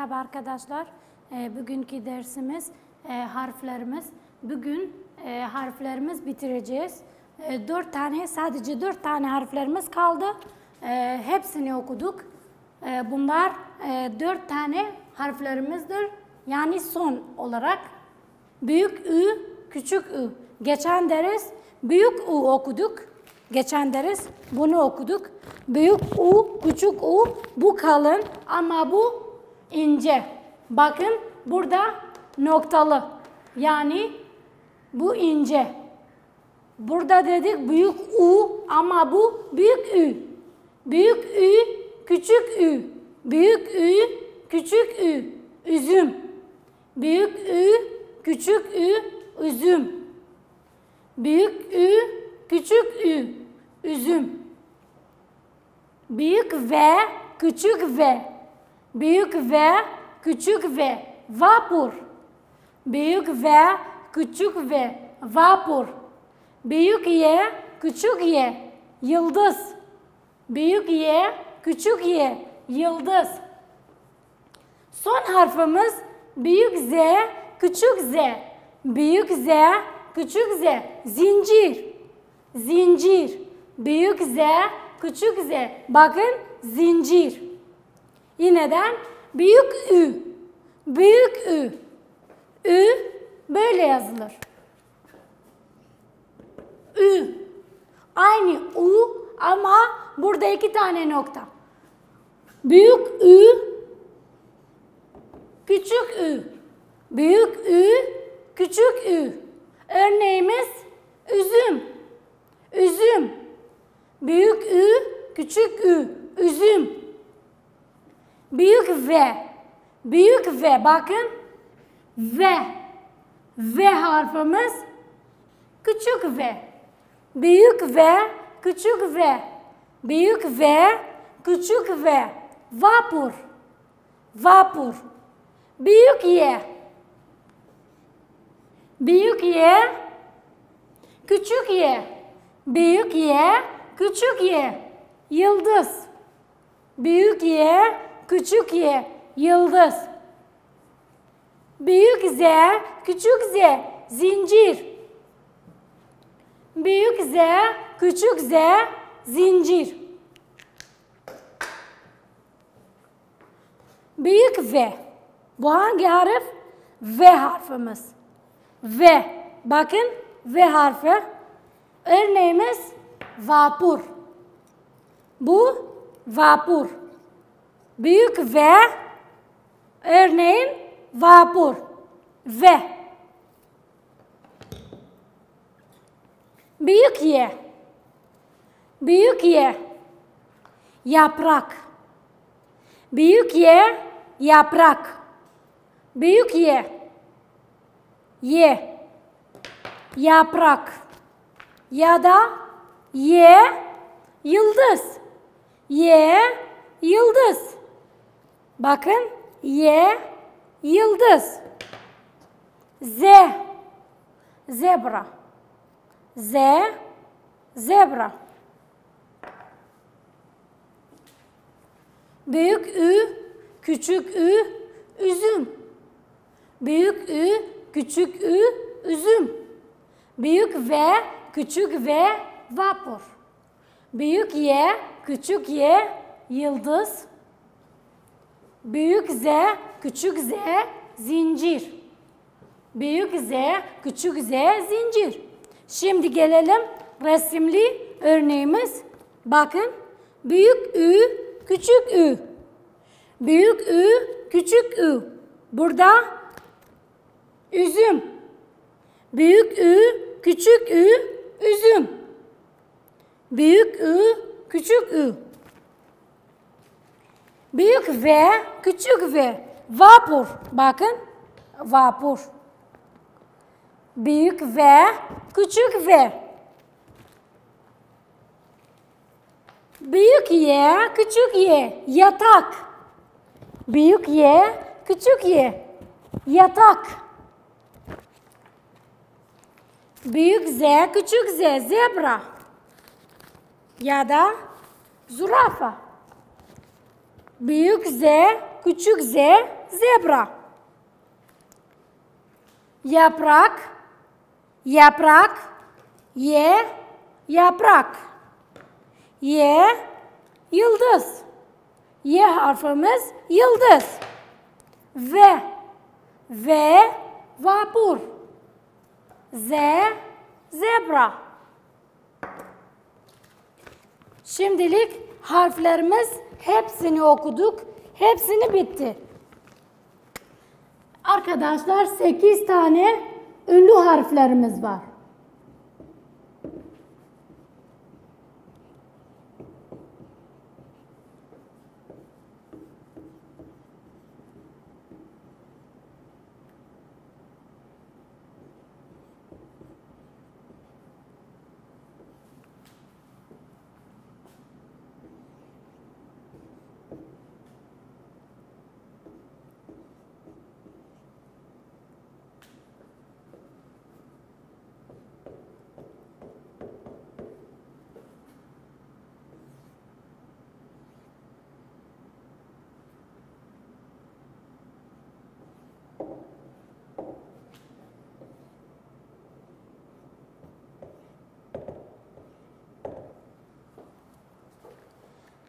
Merhaba arkadaşlar. Bugünkü dersimiz harflerimiz. Bugün harflerimiz bitireceğiz. Sadece 4 tane harflerimiz kaldı. Hepsini okuduk. Bunlar 4 tane harflerimizdir. Yani son olarak büyük Ü, küçük Ü. Geçen ders büyük U okuduk. Geçen ders bunu okuduk. Büyük U, küçük U, bu kalın ama bu ince. Bakın burada noktalı. Yani bu ince. Burada dedik büyük U ama bu büyük Ü. Büyük Ü, küçük Ü. Büyük Ü, küçük Ü. Üzüm. Büyük Ü, küçük Ü, üzüm. Büyük Ü, küçük Ü, üzüm. Büyük V, küçük V. Büyük V, küçük V. Vapur. Büyük V, küçük V. Vapur. Büyük Y, küçük Y. Yıldız. Büyük Y, küçük Y. Yıldız. Son harfimiz büyük Z, küçük Z. Büyük Z, küçük Z. Zincir. Zincir. Büyük Z, küçük Z. Bakın zincir. Yineden büyük Ü. Büyük Ü. Ü böyle yazılır. Ü. Aynı U ama burada 2 tane nokta. Büyük Ü, küçük Ü. Büyük Ü, küçük Ü. Örneğimiz üzüm. Üzüm. Büyük Ü, küçük Ü. Üzüm. Büyük V. Büyük V. Bakın. V. V harfimiz küçük V. Büyük V, küçük V. Büyük V, küçük V. Vapur. Vapur. Büyük Y. Büyük Y, küçük Y. Büyük Y, küçük Y. Yıldız. Büyük Y, küçük Y. Yıldız. Büyük Z, küçük Z. Zincir. Büyük Z, küçük Z. Zincir. Büyük V. Bu hangi harf? V harfimiz. V. Bakın V harfi. Örneğimiz vapur. Bu vapur. Büyük V. Örneğin vapur. V. Büyük Y. Büyük Y. Yaprak. Büyük Y. Yaprak. Büyük Y. Y. Yaprak. Ya da Y. Yıldız. Y. Yıldız. Bakın Y. Yıldız. Z. Zebra. Z. Zebra. Büyük Ü, küçük Ü, üzüm. Büyük Ü, küçük Ü, üzüm. Büyük V, küçük V, vapur. Büyük Y, küçük Y, yıldız. Büyük Z, küçük Z, zincir. Büyük Z, küçük Z, zincir. Şimdi gelelim resimli örneğimiz. Bakın. Büyük Ü, küçük Ü. Büyük Ü, küçük Ü. Burada üzüm. Büyük Ü, küçük Ü, üzüm. Büyük Ü, küçük Ü. Büyük V, küçük V. Vapur. Bakın. Vapur. Büyük V, küçük V. Büyük Y, küçük Y. Yatak. Büyük Y, küçük Y. Yatak. Büyük Z, küçük Z. Zebra. Ya da zürafa. Büyük Z, küçük Z, zebra. Yaprak, yaprak, Y, yaprak. Y, yıldız. Y harfimiz yıldız. V, vapur. Z, zebra. Şimdilik harflerimiz hepsini okuduk. Hepsini bitti. Arkadaşlar 8 tane ünlü harflerimiz var.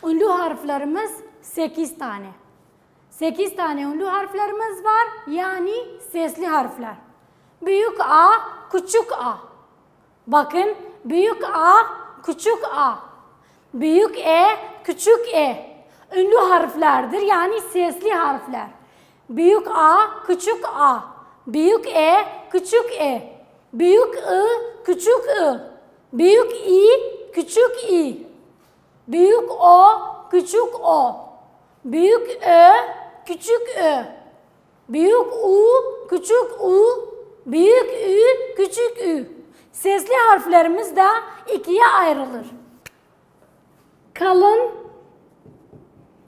Ünlü harflerimiz 8 tane. 8 tane ünlü harflerimiz var. Yani sesli harfler. Büyük A, küçük A. Bakın büyük A, küçük A. Büyük E, küçük E. Ünlü harflerdir. Yani sesli harfler. Büyük A, küçük A. Büyük E, küçük E. Büyük I, küçük I. Büyük İ, küçük İ. Büyük O, küçük O. Büyük Ö, küçük Ö. Büyük U, küçük U. Büyük Ü, küçük Ü. Sesli harflerimiz de ikiye ayrılır. Kalın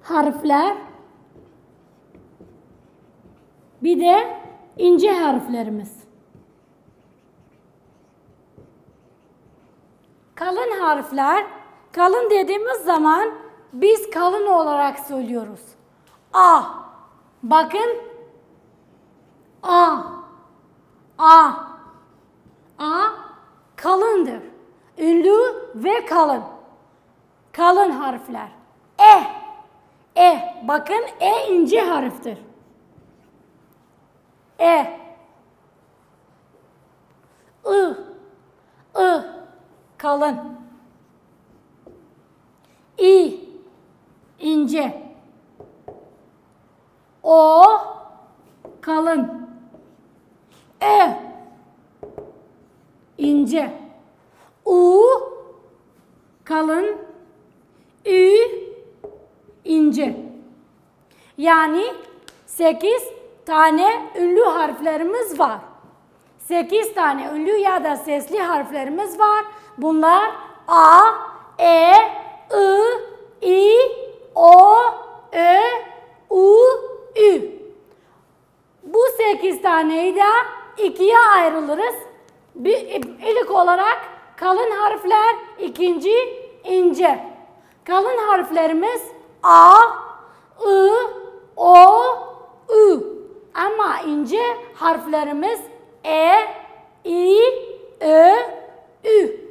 harfler, bir de ince harflerimiz. Kalın harfler, kalın dediğimiz zaman biz kalın olarak söylüyoruz. A. Bakın. A. A. A kalındır. Ünlü ve kalın. Kalın harfler. E. E. Bakın E ince harftir. E. I. I. Kalın. İ. İnce. O. Kalın. E. İnce. U. Kalın. Ü. İnce. Yani 8 tane ünlü harflerimiz var. 8 tane ünlü ya da sesli harflerimiz var. Bunlar A, E, I, O, Ö, U, Ü. Bu 8 taneyi de ikiye ayrılırız. İlk olarak kalın harfler, ikinci ince. Kalın harflerimiz A, I, O, Ü. Ama ince harflerimiz E, I, Ö, Ü.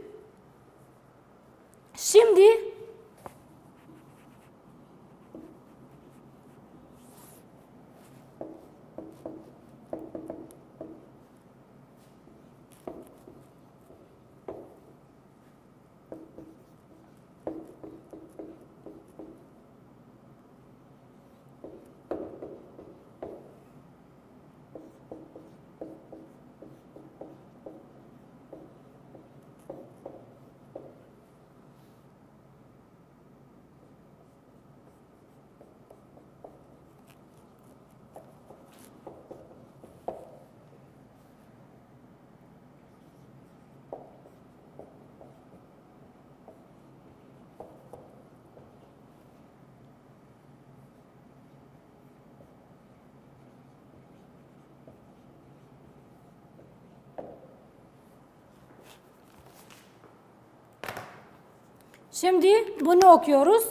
Şimdi bunu okuyoruz.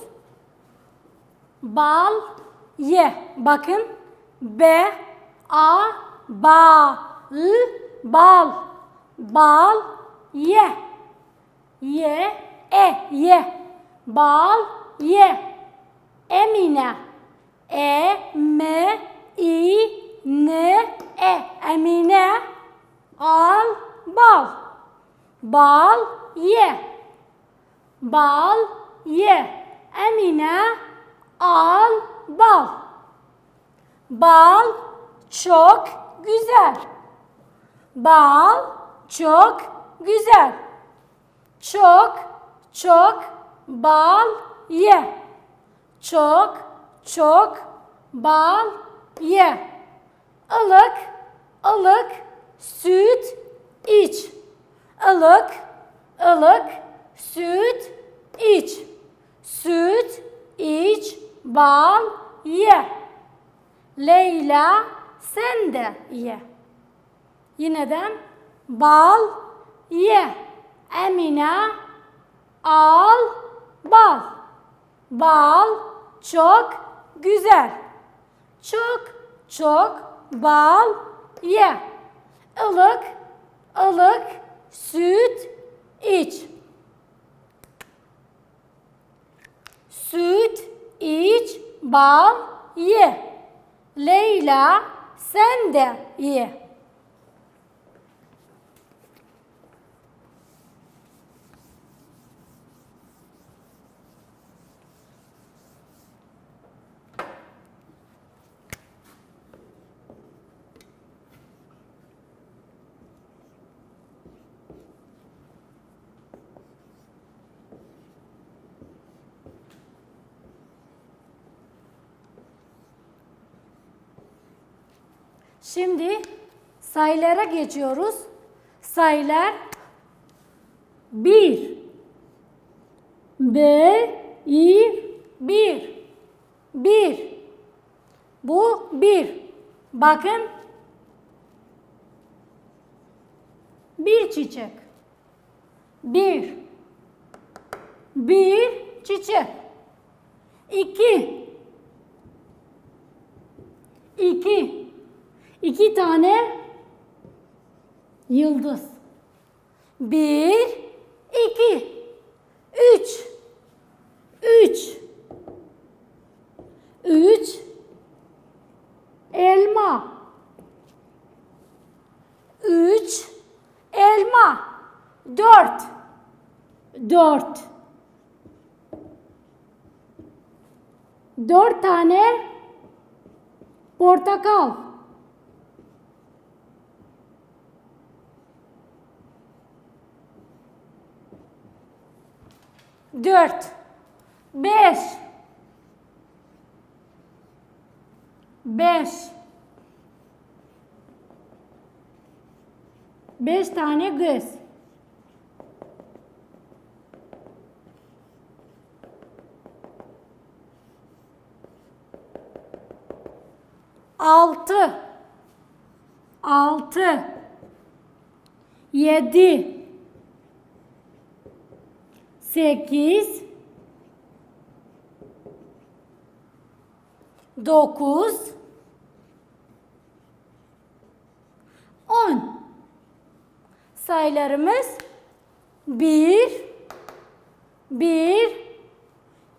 Bal, ye. Bakın. B, A, ba, l, bal. Bal, ye. Ye, ye. Bal, ye. Emine. E, M, I, N, E. Emine. Al, bal. Bal, ye. Bal, ye. Emine, al, bal. Bal çok güzel. Bal çok güzel. Çok bal ye. Çok bal ye. Ilık süt iç. Ilık süt iç. Süt iç, bal ye. Leyla sen de ye. Yineden bal ye. Emine al bal. Bal çok güzel. Çok bal ye. Ilık süt iç. Süt iç, bal ye. Leyla sen de ye. Şimdi sayılara geçiyoruz. Sayılar 1 1 Bu 1. Bakın. Bir çiçek. Bir çiçek. 2 tane yıldız. 1 2 3 elma. 3 elma. 4 tane portakal. 5 tane göz. 6 7 8 9 10 Sayılarımız 1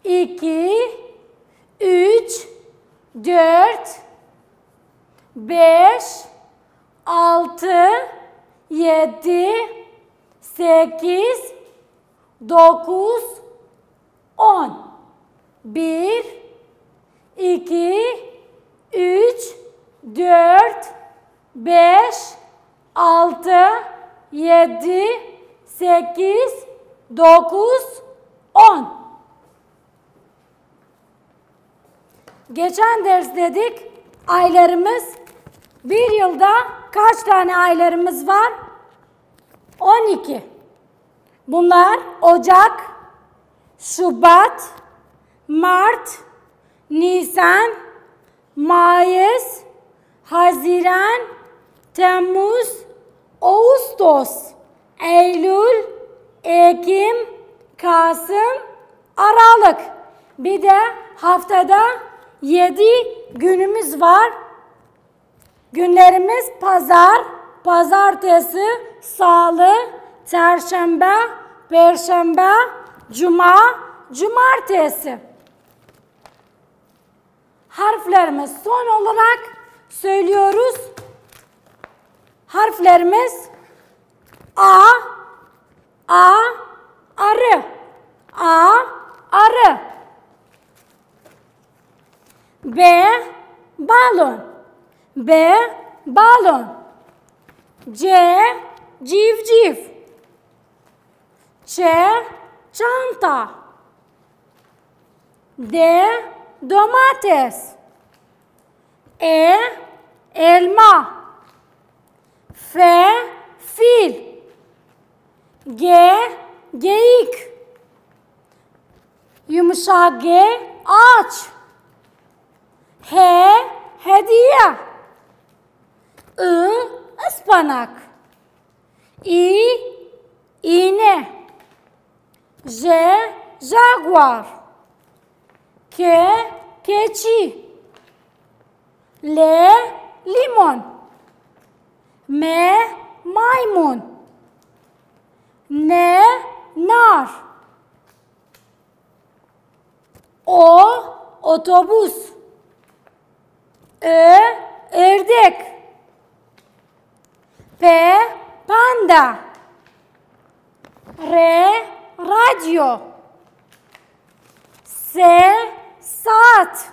2 3 4 5 6 7 8 9 10 1 2 3 4 5 6 7 8 9 10 Geçen ders dedik aylarımız bir yılda kaç tane aylarımız var? 12. Bunlar Ocak, Şubat, Mart, Nisan, Mayıs, Haziran, Temmuz, Ağustos, Eylül, Ekim, Kasım, Aralık. Bir de haftada 7 günümüz var. Günlerimiz pazar, pazartesi, salı, çarşamba, perşembe, cuma, cumartesi. Harflerimiz son olarak söylüyoruz. Harflerimiz A, arı, arı. B, balon, balon. C, civciv. Ç, çanta. D, domates. E, elma. F, fil. G, geyik. Yumuşak G, ağaç. H, hediye. I, ıspanak. İ, iğne. J, jaguar. K, keçi. L, limon. M, maymun. N, nar. O, otobüs. Ö, ördek. P, panda. R, radyo. S, saat.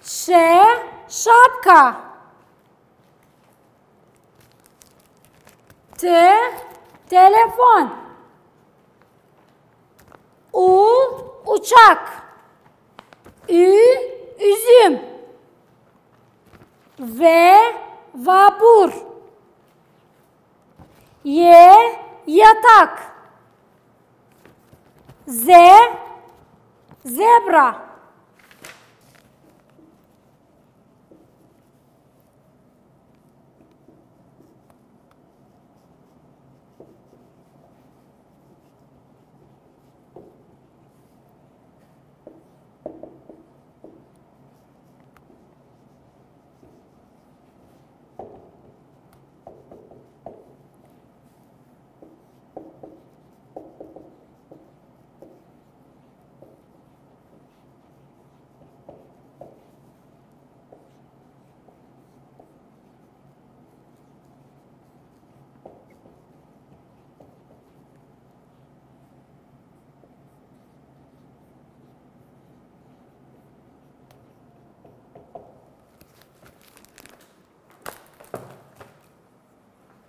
Ş, şapka. T, telefon. U, uçak. Ü, üzüm. V, vapur. Y, yatak. Z, zebra.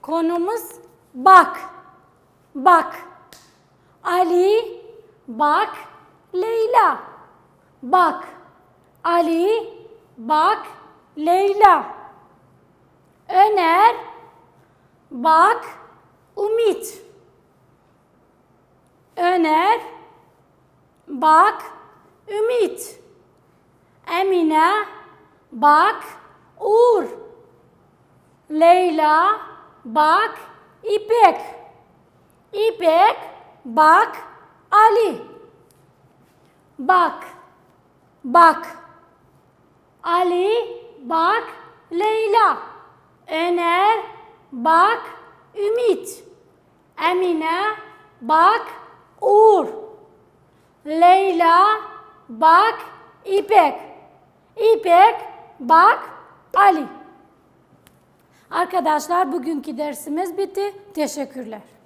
Konumuz bak. Bak. Ali, bak. Leyla. Bak. Ali, bak. Leyla. Öner, bak. Ümit. Öner, bak. Ümit. Emine, bak. Uğur. Leyla, bak. İpek. İpek, bak. Ali. Bak. Bak. Ali, bak. Leyla. Öner, bak. Ümit. Emine, bak. Uğur. Leyla, bak. İpek. İpek, bak. Ali. Arkadaşlar bugünkü dersimiz bitti. Teşekkürler.